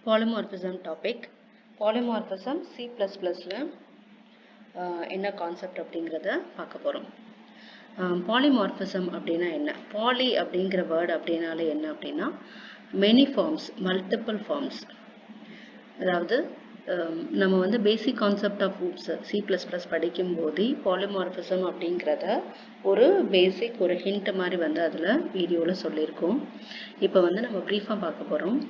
Polymorphism topic. Polymorphism C++ என்ன concept அப்படிங்கிறத பார்க்க போகிறோம். பாலிமார்பிசம் அப்படின்னா என்ன? பாலி அப்படிங்கிற வேர்டு அப்படின்னாலே என்ன அப்படின்னா மெனி ஃபார்ம்ஸ், மல்டிபிள் ஃபார்ம்ஸ். அதாவது நம்ம வந்து பேசிக் கான்செப்ட் ஆஃப் C++ படிக்கும் போது பாலிமார்பிசம் அப்படிங்கிறத ஒரு பேசிக் ஒரு ஹிண்ட் மாதிரி வந்து அதில் வீடியோவில் சொல்லியிருக்கோம். இப்போ வந்து நம்ம ப்ரீஃபாக பார்க்க போகிறோம்.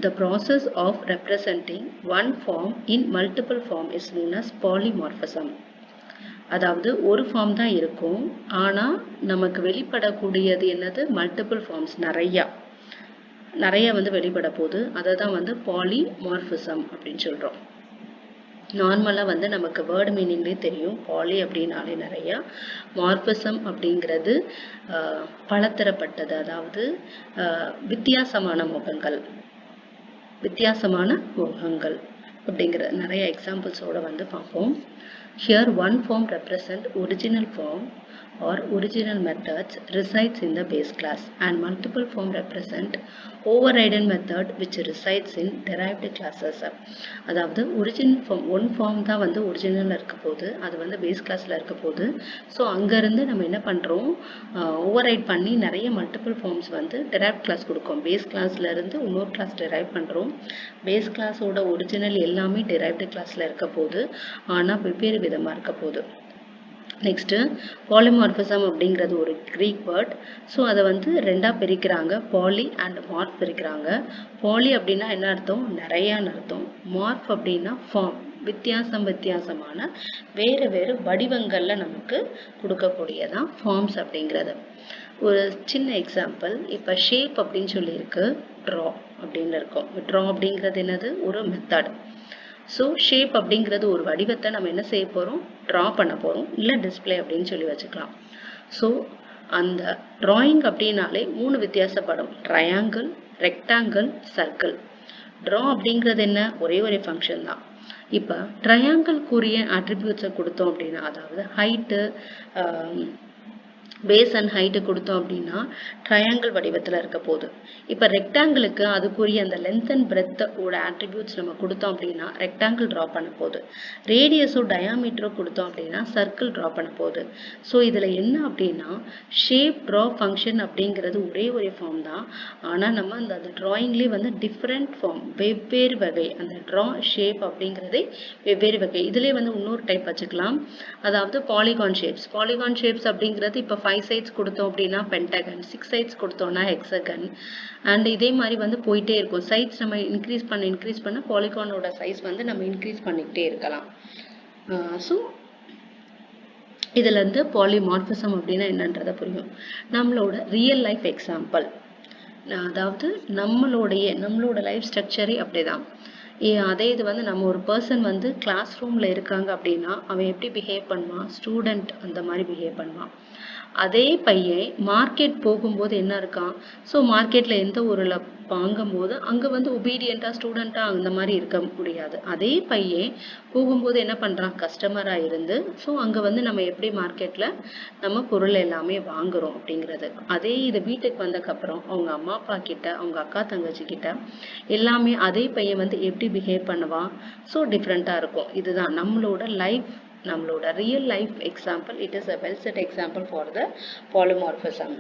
The process of representing one form in multiple form is known as polymorphism. அதாவது ஒரு ஃபார்ம் தான் இருக்கும், ஆனால் நமக்கு வெளிப்படக்கூடியது என்னது? மல்டிபிள் ஃபார்ம்ஸ், நிறைய வந்து வெளிப்பட போகுது. அதை தான் வந்து பாலிமார்பிசம் அப்படின்னு சொல்கிறோம். நார்மலாக வந்து நமக்கு வேர்டு மீனிங்லேயே தெரியும், பாலி அப்படின்னாலே நிறையா, மார்பிசம் அப்படிங்கிறது பலதரப்பட்டது, அதாவது வித்தியாசமான முகங்கள் அப்படிங்கிற நிறைய எக்ஸாம்பிள்ஸோட வந்து பார்ப்போம். Here one form represents original form or original methods resides in the base class, and multiple form represent overridden method which resides in derived classes. அதாவது ஒரிஜினல் ஃபார்ம் ஒன் ஃபார்ம் தான் வந்து ஒரிஜினலில் இருக்க போகுது, அது வந்து பேஸ் கிளாஸில் இருக்க போகுது. ஸோ அங்கேருந்து நம்ம என்ன பண்ணுறோம், ஓவர்ரைட் பண்ணி நிறைய மல்டிபிள் ஃபார்ம்ஸ் வந்து டெரைவ்ட் கிளாஸ் கொடுக்கும். பேஸ் கிளாஸ்லேருந்து இன்னொரு கிளாஸ் டெரைவ் பண்ணுறோம். பேஸ் கிளாஸோட ஒரிஜினல் எல்லாமே டெரைவ்டு கிளாஸில் இருக்க போகுது, ஆனால் வெவ்வேறு விதமாக இருக்க போகுது. நெக்ஸ்ட்டு பாலிமார்பிசம் அப்படிங்கிறது ஒரு க்ரீக் வேர்ட். ஸோ அதை வந்து ரெண்டாக பிரிக்கிறாங்க, பாலி அண்ட் மார்ப் பிரிக்கிறாங்க. பாலி அப்படின்னா என்ன அர்த்தம்? நிறையான்னு அர்த்தம். மார்ப் அப்படின்னா ஃபார்ம், வித்தியாசமான வேறு வடிவங்களில் நமக்கு கொடுக்கக்கூடியதான் ஃபார்ம்ஸ் அப்படிங்கிறது. ஒரு சின்ன எக்ஸாம்பிள், இப்போ ஷேப் அப்படின்னு சொல்லியிருக்கு, ட்ரா அப்படின்னு இருக்கும். ட்ரா அப்படிங்கிறது என்னது? ஒரு மெத்தட். ஸோ ஷேப் அப்படிங்கிறது ஒரு வடிவத்தை நம்ம என்ன செய்ய போகிறோம்? ட்ரா பண்ண போகிறோம், இல்லை டிஸ்பிளே அப்படின்னு சொல்லி வச்சுக்கலாம். ஸோ அந்த ட்ராயிங் அப்படின்னாலே 3 வித்தியாசப்படும்: ட்ரையாங்கிள், ரெக்டாங்கிள், சர்க்கிள். ட்ரா அப்படிங்கிறது என்ன? ஒரே ஃபங்க்ஷன் தான். இப்போ ட்ரையாங்கிள்க்குரிய அட்ரிபியூட்ஸை கொடுத்தோம் அப்படின்னா, அதாவது ஹைட்டு, பேஸ் அண்ட் ஹைட்டு கொடுத்தோம் அப்படின்னா ட்ரையாங்கிள் வடிவத்தில் இருக்க போகுது. இப்போ ரெக்டாங்கிளுக்கு அதுக்குரிய அந்த லென்த் அண்ட் பிரெத்தோட ஆட்ரிபியூட்ஸ் நம்ம கொடுத்தோம் அப்படின்னா ரெக்டாங்கிள் ட்ரா பண்ண போகுது. ரேடியஸோ டயாமீட்டரோ கொடுத்தோம் அப்படின்னா சர்க்கிள் ட்ரா பண்ண போகுது. ஸோ இதில் என்ன அப்படின்னா ஷேப், ட்ரா, ஃபங்க்ஷன் அப்படிங்கிறது ஒரே ஃபார்ம் தான், ஆனால் நம்ம அந்த ட்ராயிங்லேயே வந்து டிஃப்ரெண்ட் ஃபார்ம், வெவ்வேறு வகை. அந்த ட்ரா, ஷேப் அப்படிங்கிறதே வெவ்வேறு வகை. இதுலேயே வந்து இன்னொரு டைப் வச்சுக்கலாம், அதாவது பாலிகான் ஷேப்ஸ். பாலிகான் ஷேப்ஸ் அப்படிங்கிறது இப்போ 5 சைட்ஸ் கொடுத்தோம் அப்படின்னா பென்டகன், 6 சைட்ஸ் கொடுத்தோம்னா ஹெக்ஸகன், அண்ட் இதே மாதிரி வந்து போயிட்டே இருக்கும். சைட்ஸ் நம்ம இன்க்ரீஸ் பண்ண பாலிகானோட சைஸ் வந்து நம்ம இன்க்ரீஸ் பண்ணிக்கிட்டே இருக்கலாம். ஸோ இதுல இருந்து பாலிமார்பிசம் அப்படின்னா என்னன்றதை புரியும். நம்மளோட ரியல் லைஃப் எக்ஸாம்பிள், அதாவது நம்மளோட லைஃப் ஸ்ட்ரக்சரே அப்படிதான். அதே இது வந்து நம்ம ஒரு பர்சன் வந்து கிளாஸ் ரூமில் இருக்காங்க அப்படின்னா அவன் எப்படி பிஹேவ் பண்ணுவான்? ஸ்டூடெண்ட் அந்த மாதிரி பிஹேவ் பண்ணுவான். அதே பையன் மார்க்கெட் போகும்போது என்ன இருக்கான்? ஸோ மார்க்கெட்டில் எந்த ஊரில் வாங்கும்போது அங்கே வந்து ஒபீடியண்ட்டாக, ஸ்டூடெண்ட்டாக அந்த மாதிரி இருக்க முடியாது. அதே பையன் போகும்போது என்ன பண்ணுறான்? கஸ்டமராக இருந்து, ஸோ அங்கே வந்து நம்ம எப்படி மார்க்கெட்டில் நம்ம பொருள் எல்லாமே வாங்குகிறோம் அப்படிங்கிறது. அதே இது வீட்டுக்கு வந்ததுக்கப்புறம் அவங்க அம்மா அப்பா கிட்ட, அவங்க அக்கா தங்கச்சி கிட்ட எல்லாமே அதே பையன் வந்து எப்படி பிஹேவ் பண்ணுவான்? ஸோ டிஃப்ரெண்ட்டாக இருக்கும். இதுதான் நம்மளோட real life example. It is a well set example for the polymorphism.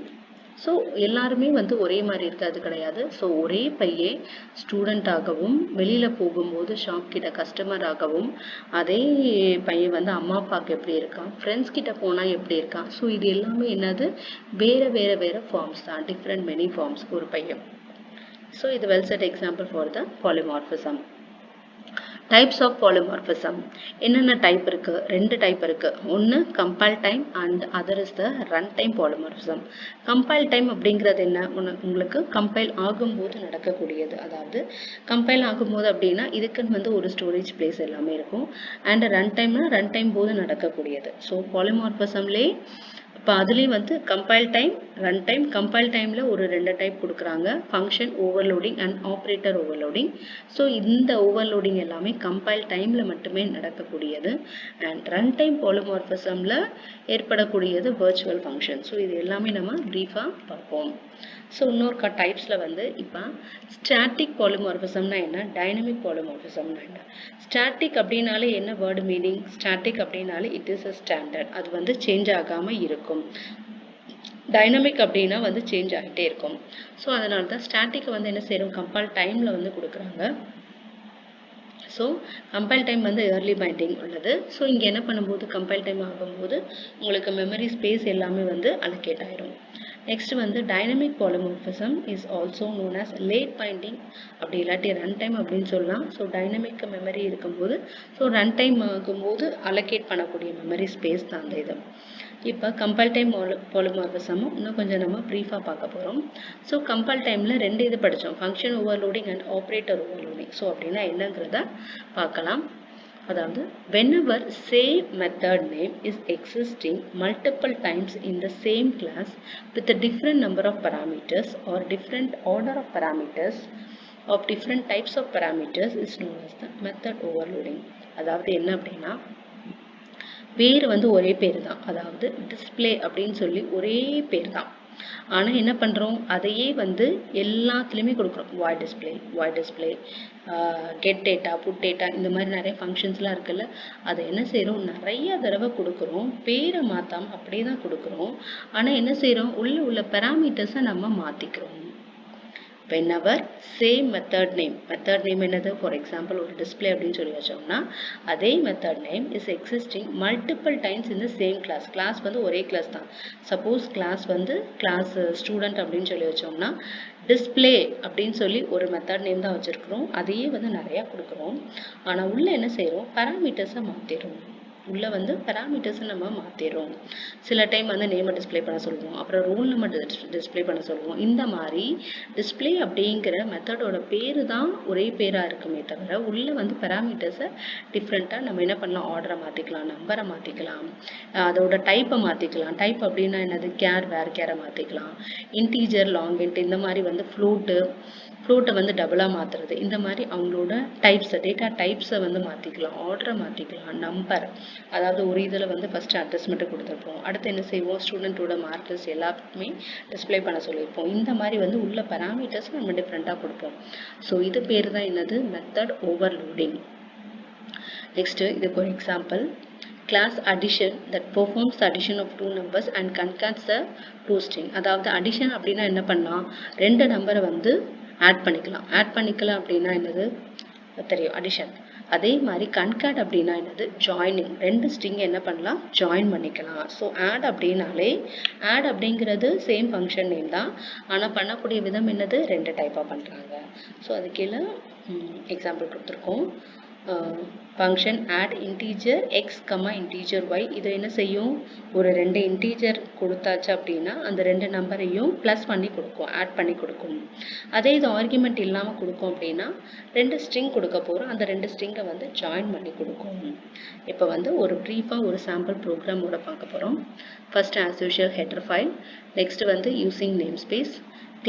So எல்லாருமே வந்து ஒரே மாதிரி இருக்காது கிடையாது. ஸோ ஒரே பையன் ஸ்டூடெண்ட்டாகவும், வெளியில் போகும்போது ஷாப் கிட்ட கஸ்டமராகவும், அதே பையன் வந்து அம்மா அப்பாவுக்கு எப்படி இருக்கான், ஃப்ரெண்ட்ஸ் கிட்ட போனால் எப்படி இருக்கான். ஸோ இது எல்லாமே என்னது? வேறு ஃபார்ம்ஸ் தான், டிஃப்ரெண்ட் மெனி ஃபார்ம்ஸ் ஒரு பையன். ஸோ இது well set example for the polymorphism. Types of polymorphism என்னென்ன டைப் இருக்கு? 2 டைப் இருக்கு. ஒன்று compile time and other is the run time polymorphism. Compile time அப்படிங்கிறது என்ன? உங்களுக்கு கம்பைல் ஆகும்போது நடக்கக்கூடியது. அதாவது கம்பைல் ஆகும்போது அப்படின்னா இதுக்குன்னு வந்து ஒரு ஸ்டோரேஜ் பிளேஸ் எல்லாமே இருக்கும். அண்ட் ரன் டைம் போது நடக்கக்கூடியது. ஸோ பாலிமார்பிசம்லே இப்போ அதுலேயும் வந்து compile time, run time. Compile டைமில் ஒரு 2 டைப் கொடுக்குறாங்க, function overloading and operator overloading. So இந்த ஓவர்லோடிங் எல்லாமே கம்பைல் டைமில் மட்டுமே நடக்கக்கூடியது. அண்ட் ரன் டைம் பாலிமார்பிசமில் ஏற்படக்கூடியது வர்ச்சுவல் ஃபங்க்ஷன். ஸோ இது எல்லாமே நம்ம ப்ரீஃபாக பார்ப்போம். ஸோ இன்னொரு டைப்ஸில் வந்து இப்போ ஸ்டாட்டிக் பாலிமார்பிசம்னா என்ன, டைனமிக் பாலிமார்பிசம்னா என்ன. ஸ்டாட்டிக் அப்படின்னாலே என்ன வேர்டு மீனிங், ஸ்டாட்டிக் அப்படின்னாலே இட் இஸ் அ ஸ்டாண்டர்ட், அது வந்து சேஞ்ச் ஆகாமல் இருக்கும். டைனமிக் அப்படின்னா வந்து சேஞ்ச் ஆகிட்டே இருக்கும். ஸோ அதனால தான் ஸ்டாட்டிக்கை வந்து என்ன செய்கிறோம், கம்பைல் டைமில் வந்து கொடுக்குறாங்க. ஸோ கம்பைல் டைம் வந்து ஏர்லி பைண்டிங் உள்ளது. ஸோ இங்கே என்ன பண்ணும்போது கம்பைல் டைம் ஆகும்போது உங்களுக்கு மெமரி ஸ்பேஸ் எல்லாமே வந்து அலோகேட் ஆயிரும். நெக்ஸ்ட் வந்து dynamic polymorphism is also known as late binding, அப்படி இல்லாட்டி ரன் டைம் அப்படின்னு சொல்லலாம். ஸோ டைனமிக் மெமரி இருக்கும்போது ஸோ ரன் டைம் ஆகும்போது அலோகேட் பண்ணக்கூடிய மெமரி ஸ்பேஸ் தான் அந்த இது. இப்போ கம்பைல் டைம் பாலிமார்பிசமும் இன்னும் கொஞ்சம் நம்ம ப்ரீஃபாக பார்க்க போகிறோம். ஸோ கம்பைல் டைமில் ரெண்டு இது படித்தோம், function overloading and operator overloading. So அப்படின்னா என்னங்கிறத பார்க்கலாம். அதாவது whenever same method name is existing multiple times in the same class with a different number of parameters or different order of parameters of different types of parameters is known as the method overloading. அதாவது என்ன அப்படின்னா பேர் வந்து ஒரே பேர் தான், அதாவது display அப்படின்னு சொல்லி ஒரே பேர் தான். ஆனால் என்ன பண்ணுறோம், அதையே வந்து எல்லாத்துலேயுமே கொடுக்குறோம். Void display, get data, put data, இந்த மாதிரி நிறைய ஃபங்க்ஷன்ஸ்லாம் இருக்குல்ல, அதை என்ன செய்கிறோம், நிறைய தடவை கொடுக்குறோம். பேரை மாற்றாமல் அப்படியே தான் கொடுக்குறோம். ஆனால் என்ன செய்கிறோம், உள்ள பெராமீட்டர்ஸை நம்ம மாற்றிக்கிறோம். whenever same method name என்னது, ஃபார் எக்ஸாம்பிள் ஒரு டிஸ்பிளே அப்படின்னு சொல்லி வச்சோம்னா அதே method name is existing multiple times இந்த சேம் கிளாஸ் வந்து ஒரே கிளாஸ் தான். சப்போஸ் கிளாஸ் வந்து கிளாஸ் ஸ்டூடெண்ட் அப்படின்னு சொல்லி வச்சோம்னா டிஸ்பிளே அப்படின்னு சொல்லி ஒரு மெத்தட் நேம் தான் வச்சுருக்கிறோம், அதையே வந்து நிறையா கொடுக்குறோம். ஆனால் உள்ளே என்ன செய்கிறோம், பேராமீட்டர்ஸை மாற்றிடுறோம். உள்ள வந்து பேராமீட்டர்ஸை நம்ம மாற்றிடுறோம். சில டைம் வந்து நேமை டிஸ்பிளே பண்ண சொல்லுவோம், அப்புறம் ரோல் நம்பர் டிஸ்பிளே பண்ண சொல்லுவோம். இந்த மாதிரி டிஸ்பிளே அப்படிங்கிற மெத்தடோட பேர் தான் ஒரே பேராக இருக்குமே தவிர உள்ள வந்து பேராமீட்டர்ஸை டிஃப்ரெண்ட்டாக நம்ம என்ன பண்ணலாம், ஆர்டரை மாற்றிக்கலாம், நம்பரை மாற்றிக்கலாம், அதோட டைப்பை மாற்றிக்கலாம். டைப் அப்படின்னா என்னது, கேரை மாற்றிக்கலாம், இன்டீஜர், லாங் இன்ட், இந்த மாதிரி வந்து ஃப்ளோட்டை வந்து டபுளாக மாற்றுறது, இந்த மாதிரி அவங்களோட டேட்டா டைப்ஸை வந்து மாற்றிக்கலாம், ஆர்டரை மாற்றிக்கலாம், நம்பர், அதாவது ஒரு இதில் வந்து ஃபஸ்ட்டு அட்ரஸ் மட்டும் கொடுத்துருப்போம், அடுத்து என்ன செய்வோம், ஸ்டூடெண்ட்டோட மார்க்கர்ஸ் எல்லாத்துக்குமே டிஸ்பிளே பண்ண சொல்லியிருப்போம். இந்த மாதிரி வந்து உள்ள பேராமீட்டர்ஸ் நம்ம டிஃப்ரெண்ட்டாக கொடுப்போம். ஸோ இது பேர் தான் என்னது, மெத்தட் ஓவர்லோடிங். நெக்ஸ்ட்டு இதுக்கு ஒரு example, class addition that performs the addition of two numbers and concatenates the two string. அதாவது addition அப்படின்னா என்ன பண்ணலாம், ரெண்டு நம்பரை வந்து ஆட் பண்ணிக்கலாம் அப்படின்னா என்னது தெரியும், அடிஷன். அதே மாதிரி கன்காட் அப்படின்னா என்னது, ஜாயினிங், ரெண்டு ஸ்ட்ரிங் என்ன பண்ணலாம், ஜாயின் பண்ணிக்கலாம். ஸோ ஆட் அப்படிங்கிறது சேம் ஃபங்க்ஷன் நேம் தான், ஆனால் பண்ணக்கூடிய விதம் என்னது, ரெண்டு டைப்பாக பண்ணுறாங்க. ஸோ அது கீழே எக்ஸாம்பிள் கொடுத்துருக்கோம். Function add integer X comma integer Y, இது என்ன செய்யும், ஒரு ரெண்டு இன்டீஜர் கொடுத்தாச்சு அப்படின்னா அந்த ரெண்டு நம்பரையும் ப்ளஸ் பண்ணி கொடுக்கும், ஆட் பண்ணி கொடுக்கும். அதே இது ஆர்குமெண்ட் இல்லாமல் கொடுக்கும் அப்படின்னா ரெண்டு ஸ்ட்ரிங் கொடுக்க போகிறோம், அந்த ரெண்டு ஸ்ட்ரிங்கை வந்து ஜாயின் பண்ணி கொடுக்கும். இப்போ வந்து ஒரு ப்ரீஃபாக ஒரு சாம்பிள் ப்ரோக்ராமோட பார்க்க போகிறோம். First as usual header file, next வந்து using namespace,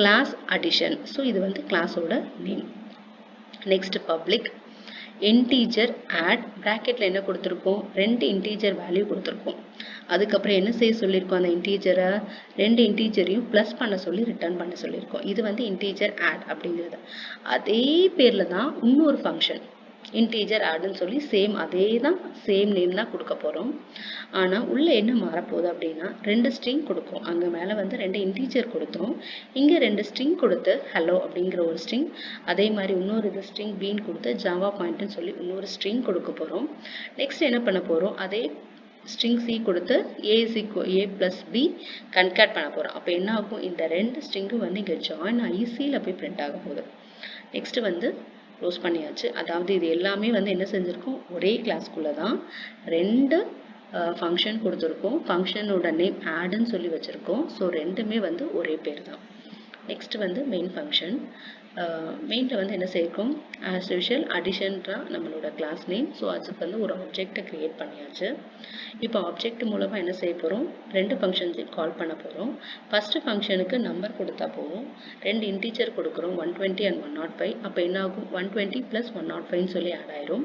class addition, so இது வந்து கிளாஸோட நேம். நெக்ஸ்ட் பப்ளிக் இன்டீஜர் ஆட், ப்ராக்கெட்டில் என்ன கொடுத்துருக்கோம், ரெண்டு இன்டீஜர் வேல்யூ கொடுத்துருக்கோம். அதுக்கப்புறம் என்ன செய்ய சொல்லியிருக்கோம், அந்த இன்டீஜரை ரெண்டு இன்டீஜரையும் ப்ளஸ் பண்ண சொல்லி ரிட்டர்ன் பண்ண சொல்லியிருக்கோம். இது வந்து இன்டீஜர் ஆட் அப்படிங்கிறது. அதே பேரில் தான் இன்னொரு ஃபங்க்ஷன் இன்டீஜர் ஆடுன்னு சொல்லி அதே தான் சேம் நேம் தான் கொடுக்க போகிறோம். ஆனால் உள்ளே என்ன மாறப்போகுது அப்படின்னா ரெண்டு ஸ்ட்ரிங் கொடுக்கும், அங்கே மேலே வந்து ரெண்டு இன்டீஜர் கொடுத்தோம், இங்கே ரெண்டு ஸ்ட்ரிங் கொடுத்து ஹலோ அப்படிங்கிற ஒரு ஸ்ட்ரிங், அதே மாதிரி இன்னொரு இது ஸ்ட்ரிங் பீன் கொடுத்து ஜாவா பாயிண்ட்னு சொல்லி இன்னொரு ஸ்ட்ரிங் கொடுக்க போகிறோம். நெக்ஸ்ட் என்ன பண்ண போகிறோம், அதே ஸ்ட்ரிங் சி கொடுத்து a plus b கன்காட் பண்ண போகிறோம். அப்போ என்ன ஆகும், இந்த ரெண்டு ஸ்ட்ரிங்கும் வந்து இங்கே ஜாயின் ஆகி சியில் போய் பிரிண்ட் ஆக போகுது. நெக்ஸ்ட் வந்து க்ளோஸ் பண்ணியாச்சு. அதாவது இது எல்லாமே வந்து என்ன செஞ்சுருக்கோம், ஒரே கிளாஸ்க்குள்ளே தான் ரெண்டு ஃபங்க்ஷன் கொடுத்துருக்கோம், ஃபங்க்ஷனோட நேம் ஆடுன்னு சொல்லி வச்சுருக்கோம். ஸோ ரெண்டுமே வந்து ஒரே பேர் தான். நெக்ஸ்ட் வந்து மெயின் ஃபங்க்ஷன், மெயினில் வந்து என்ன செய்யணும், ஆஸ் யூஷுவல் அடிஷன் தான் நம்மளோட கிளாஸ் நேம். ஸோ அதுக்கு வந்து ஒரு ஆப்ஜெக்டை க்ரியேட் பண்ணியாச்சு. இப்போ ஆப்ஜெக்ட் மூலமாக என்ன செய்ய போகிறோம், ரெண்டு ஃபங்க்ஷன்ஸையும் கால் பண்ண போகிறோம். ஃபஸ்ட்டு ஃபங்க்ஷனுக்கு நம்பர் கொடுத்தா போகும், ரெண்டு இன்டீஜர் கொடுக்குறோம் 120 and 105. அப்போ என்ன ஆகும், 120 + 105 சொல்லி ஆட் ஆயிரும்.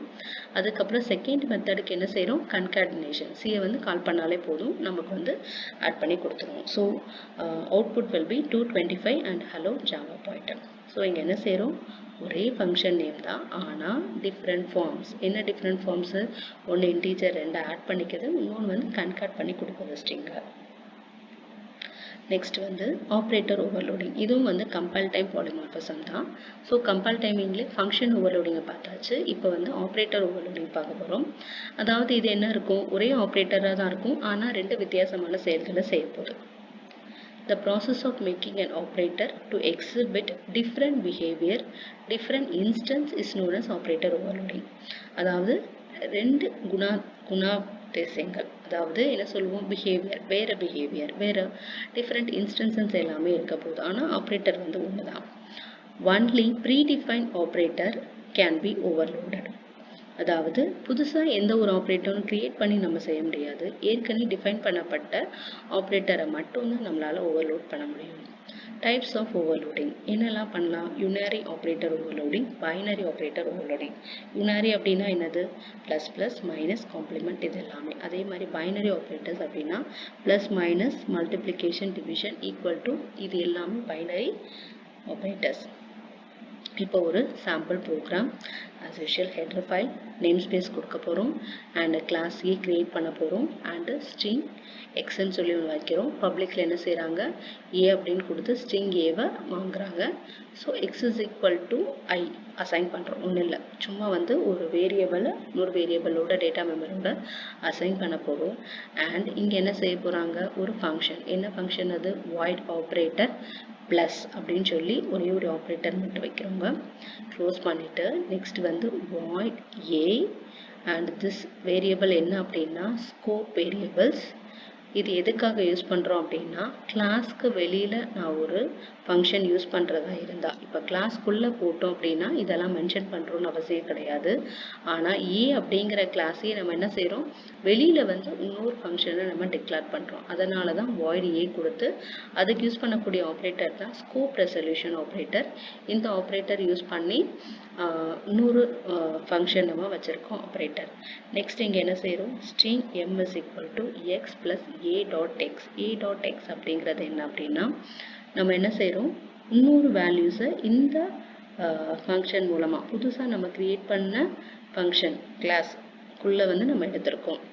அதுக்கப்புறம் செகண்ட் மெத்தடுக்கு என்ன செய்கிறோம், கன்காடினேஷன், சியை வந்து கால் பண்ணாலே போதும், நமக்கு வந்து ஆட் பண்ணி கொடுத்துருவோம். So output will be 225 and hello Java pointer. So இங்கே என்ன செய்கிறோம், ஒரே ஃபங்க்ஷன் நேம் தான், ஆனால் டிஃப்ரெண்ட் ஃபார்ம்ஸ். என்ன டிஃப்ரெண்ட் ஃபார்ம்ஸு, ஒன்று இன்டீஜர் 2 ஆட் பண்ணிக்கிறது, இன்னொன்று வந்து கன்காட் பண்ணி கொடுக்குறது ஸ்ட்ரிங்கை. நெக்ஸ்ட் வந்து ஆப்ரேட்டர் ஓவர்லோடிங். இதுவும் வந்து கம்பைல் டைம் பாலிமார்பிசம் தான். ஸோ கம்பைல் டைமிங்லேயே ஃபங்க்ஷன் ஓவர்லோடிங்கை பார்த்தாச்சு. இப்போ வந்து ஆப்ரேட்டர் ஓவர்லோடிங் பார்க்க போகிறோம். அதாவது இது என்ன இருக்கும், ஒரே ஆப்ரேட்டராக தான் இருக்கும், ஆனால் 2 வித்தியாசமான செயல்களை செய்ய போகுது. The process of making an operator to exhibit different behavior, different instance is known as operator overloading. அதாவது 2 குணாதிசயங்கள், அதாவது என்ன சொல்லுவோம், பிஹேவியர் வேற டிஃப்ரெண்ட் இன்ஸ்டன்சஸ் எல்லாமே இருக்க போகுது, ஆனால் ஆப்ரேட்டர் வந்து ஒன்று தான். Only predefined operator can be overloaded. அதாவது புதுசாக எந்த ஒரு ஆப்ரேட்டரும் கிரியேட் பண்ணி நம்ம செய்ய முடியாது, ஏற்கனவே டிஃபைன் பண்ணப்பட்ட ஆப்ரேட்டரை மட்டும்தான் நம்மளால் ஓவர்லோட் பண்ண முடியும். டைப்ஸ் ஆஃப் ஓவர்லோடிங் என்னெல்லாம் பண்ணலாம், யூனரி operator overloading, binary operator overloading. யூனரி அப்படின்னா என்னது, ப்ளஸ் ப்ளஸ் மைனஸ் காம்ப்ளிமெண்ட் இது எல்லாமே. அதே மாதிரி பைனரி ஆப்ரேட்டர்ஸ் அப்படின்னா plus minus multiplication division equal to, இது எல்லாமே பைனரி ஆப்ரேட்டர்ஸ். இப்போ ஒரு sample program. as usual header file, namespace கொடுக்க போகிறோம், அண்ட் கிளாஸ் ஏ கிரியேட் பண்ண போகிறோம், அண்டு ஸ்ட்ரிங் எக்ஸ்ன்னு சொல்லி ஒன்று வைக்கிறோம். பப்ளிக்கில் என்ன செய்கிறாங்க, ஏ அப்படின்னு கொடுத்து ஸ்ட்ரிங் ஏவை வாங்குறாங்க. So X is equal to I assign பண்ணுறோம். ஒன்றும் இல்லை, சும்மா வந்து ஒரு வேரியபிளை இன்னொரு வேரியபிளோட டேட்டா மெமரோட அசைன் பண்ண போகிறோம். அண்ட் இங்கே என்ன செய்ய போகிறாங்க, ஒரு ஃபங்க்ஷன். என்ன ஃபங்க்ஷன் அது, void ஆப்ரேட்டர் ப்ளஸ் அப்படின்னு சொல்லி ஒரே ஒரு ஆப்ரேட்டர் மட்டும் வைக்கிறோங்க. க்ளோஸ் பண்ணிவிட்டு நெக்ஸ்ட் வந்து void a and this variable என்ன அப்படின்னா ஸ்கோப் வேரியபிள்ஸ். இது எதுக்காக யூஸ் பண்ணுறோம் அப்படின்னா, கிளாஸ்க்கு வெளியில் நான் ஒரு ஃபங்க்ஷன் யூஸ் பண்ணுறதா இருந்தால், இப்போ கிளாஸ்க்குள்ளே போட்டோம் அப்படின்னா இதெல்லாம் மென்ஷன் பண்ணுறோன்னு அவசியம் கிடையாது. ஆனால் ஏ அப்படிங்கிற கிளாஸையே நம்ம என்ன செய்கிறோம், வெளியில் வந்து இன்னொரு ஃபங்க்ஷனை நம்ம டிக்ளேர் பண்ணுறோம். அதனால தான் வாய்ட் ஏ கொடுத்து அதுக்கு யூஸ் பண்ணக்கூடிய ஆப்ரேட்டர் தான் ஸ்கோப் ரெசல்யூஷன் ஆப்ரேட்டர். இந்த ஆப்ரேட்டர் யூஸ் பண்ணி இன்னொரு ஃபங்க்ஷன் நம்ம வச்சுருக்கோம் ஆப்ரேட்டர். நெக்ஸ்ட் இங்கே என்ன செய்கிறோம், string M is equal to X plus A dot X அப்படிங்கிறது என்ன அப்படின்னா, நம்ம என்ன செய்கிறோம், இன்னொரு வேல்யூஸை இந்த ஃபங்க்ஷன் மூலமாக புதுசாக நம்ம க்ரியேட் பண்ண ஃபங்க்ஷன் கிளாஸ்க்குள்ளே வந்து நம்ம எடுத்திருக்கோம்.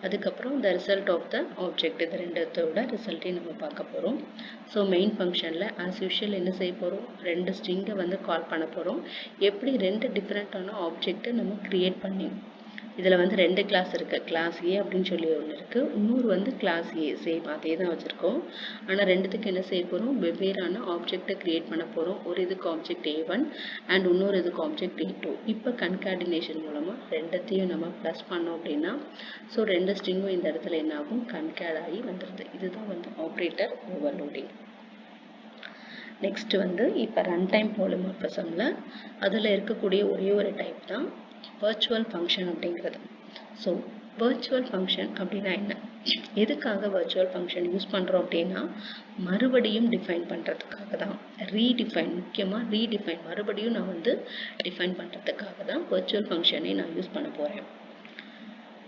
அதுக்கப்புறம் the result of the object, இது ரெண்டத்தோட ரிசல்ட்டையும் நம்ம பார்க்க போகிறோம். ஸோ மெயின் ஃபங்க்ஷனில் ஆஸ் யூஷுவல் என்ன செய்ய போகிறோம், 2 ஸ்ட்ரிங்கை வந்து கால் பண்ண போகிறோம். எப்படி 2 டிஃப்ரெண்ட்டான ஆப்ஜெக்டை நம்ம க்ரியேட் பண்ணி, இதில் வந்து 2 கிளாஸ் இருக்குது, கிளாஸ் ஏ அப்படின்னு சொல்லி ஒன்று இருக்குது, இன்னொரு வந்து கிளாஸ் ஏ, சேம் அதே தான் வச்சுருக்கோம். ஆனால் ரெண்டுத்துக்கு என்ன செய்ய போகிறோம், வெவ்வேறான ஆப்ஜெக்டை க்ரியேட் பண்ண போகிறோம். ஒரு இதுக்கு ஆப்ஜெக்ட் A1 அண்ட் இன்னொரு இதுக்கு ஆப்ஜெக்ட் A2. இப்போ கன்கார்டினேஷன் மூலமாக ரெண்டத்தையும் நம்ம ப்ளஸ் பண்ணோம் அப்படின்னா, ஸோ 2 ஸ்ட்ரிங்கும் இந்த இடத்துல என்ன ஆகும், கன்கேட் ஆகி வந்துடுது. இதுதான் வந்து ஆப்ரேட்டர் ஓவர்லோடிங். நெக்ஸ்ட் வந்து இப்போ ரன் டைம் பாலிமார்பிசமில் அதில் இருக்கக்கூடிய ஒரே ஒரு டைப் தான் virtual function அப்படிங்கிறது. ஸோ virtual function அப்படின்னா என்ன, எதுக்காக virtual function யூஸ் பண்ணுறோம் அப்படின்னா, மறுபடியும் டிஃபைன் பண்ணுறதுக்காக தான். ரீடிஃபைன், முக்கியமாக ரீடிஃபைன், மறுபடியும் நான் வந்து டிஃபைன் பண்ணுறதுக்காக தான் virtual functionை நான் யூஸ் பண்ண போகிறேன்.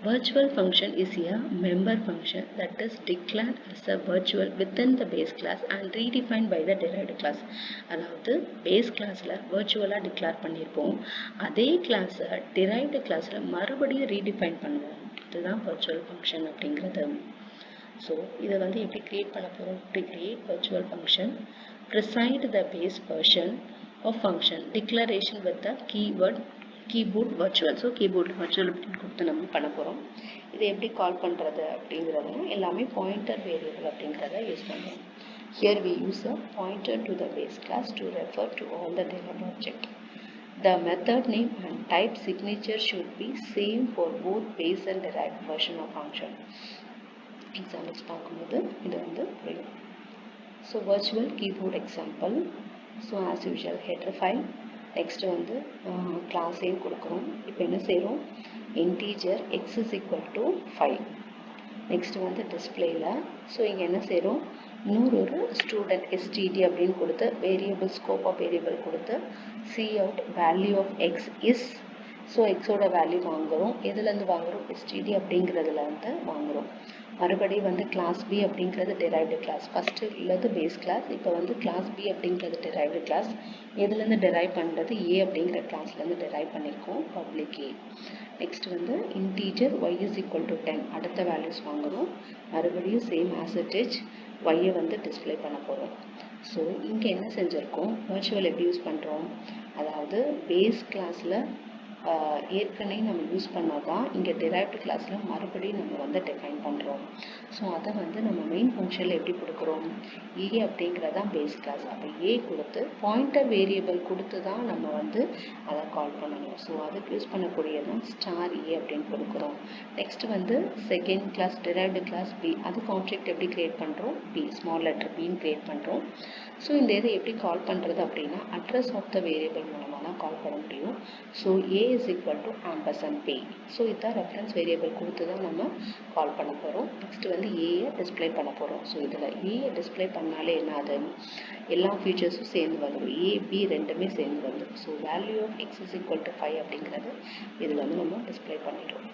Virtual function is a member function that is declared as a virtual within the base class and redefined by the derived class. அதாவது base classல virtual-ஆ டிக்ளேர் பண்ணியிருப்போம், அதே கிளாஸை derived classல மறுபடியும் ரீடிஃபைன் பண்ணுவோம். இதுதான் virtual function அப்படிங்கிறது. ஸோ இதை வந்து எப்படி கிரியேட் பண்ண போகிறோம், to create virtual function, precede the base version of function declaration with the keyword keyboard virtual. So keyboard virtual அப்படின்னு கொடுத்து நம்ம பண்ண போகிறோம். இதை எப்படி கால் பண்ணுறது அப்படிங்கிறதும் எல்லாமே பாயிண்டர் வேரியபிள் அப்படிங்கிறத யூஸ் பண்ணுறோம். Here we use a pointer to the base class to refer to all the derived object. The method name and type signature should be same for both base and derived version of function. Examples பார்க்கும்போது இது வந்து புரியும். So virtual keyboard example. So as usual header file. Next வந்து class ஏ கொடுக்குறோம். இப்போ என்ன செய்கிறோம், integer X is equal to 5. Next வந்து டிஸ்பிளேயில், ஸோ இங்கே என்ன செய்கிறோம், இன்னொரு ஸ்டூடெண்ட் எஸ்டிடி அப்படின்னு கொடுத்து வேரியபிள், ஸ்கோப் ஆஃப் வேரியபிள் கொடுத்து C out value of X is so எக்ஸோட வேல்யூ வாங்குகிறோம். எதுலேருந்து வாங்குகிறோம்? எஸ்டிடி அப்படிங்கிறதுல வந்து வாங்குகிறோம். மறுபடியும் வந்து கிளாஸ் பி அப்படிங்கிறது டெரைவ்டு கிளாஸ். ஃபஸ்ட்டு உள்ளது பேஸ் கிளாஸ், இப்போ வந்து கிளாஸ் பி அப்படிங்கிறது டெரைவ்டு கிளாஸ். எதுலேருந்து டெரைவ் பண்ணுறது? ஏ அப்படிங்கிற கிளாஸ்லேருந்து டெரைவ் பண்ணியிருக்கோம், பப்ளிக் ஏ. நெக்ஸ்ட் வந்து integer Y is equal to 10 அடுத்த வேல்யூஸ் வாங்குகிறோம். மறுபடியும் சேம் ஆசட்டேஜ் ஒய்யை வந்து டிஸ்பிளே பண்ண போகிறோம். ஸோ இங்கே என்ன செஞ்சுருக்கோம்? வர்ச்சுவல் எப்படி யூஸ் பண்ணுறோம்? அதாவது பேஸ் கிளாஸில் ஏற்கனவே நம்ம யூஸ் பண்ணால் தான் இங்கே டெரைவ்டு கிளாஸில் மறுபடியும் நம்ம வந்து டிஃபைன் பண்ணுறோம். ஸோ அதை வந்து நம்ம மெயின் ஃபங்க்ஷனில் எப்படி கொடுக்குறோம்? ஏ அப்படிங்கிறதான் பேஸ் கிளாஸ். அப்போ ஏ கொடுத்து பாயிண்டர் வேரியபிள் கொடுத்து தான் நம்ம வந்து அதை கால் பண்ணணும். ஸோ அதுக்கு யூஸ் பண்ணக்கூடியதான் ஸ்டார் ஏ அப்படின்னு கொடுக்குறோம். நெக்ஸ்ட் வந்து second class derived class B, அதுக்கு ஆப்ஜெக்ட் எப்படி கிரியேட் பண்ணுறோம்? பி, ஸ்மால் லெட்டர் பின்னு கிரியேட் பண்ணுறோம். ஸோ இந்த இதை எப்படி கால் பண்ணுறது அப்படின்னா அட்ரஸ் ஆஃப் த வேரியபிள் மூலமாக தான் கால் பண்ண முடியும். So A is equal to ampersand B. So இதுதான் ரெஃபரன்ஸ் வேரியபிள் கொடுத்து தான் நம்ம கால் பண்ண போகிறோம். நெக்ஸ்ட் வந்து ஏயை டிஸ்பிளே பண்ண போகிறோம். ஸோ இதில் ஏயை டிஸ்பிளே பண்ணாலே என்ன ஆகுது? எல்லா ஃபீச்சர்ஸும் சேர்ந்து வந்துடும். ஏ பி ரெண்டுமே சேர்ந்து வந்துடும். So value of X is equal to 5 அப்படிங்கிறது இதில் வந்து நம்ம டிஸ்பிளே பண்ணிடுறோம்.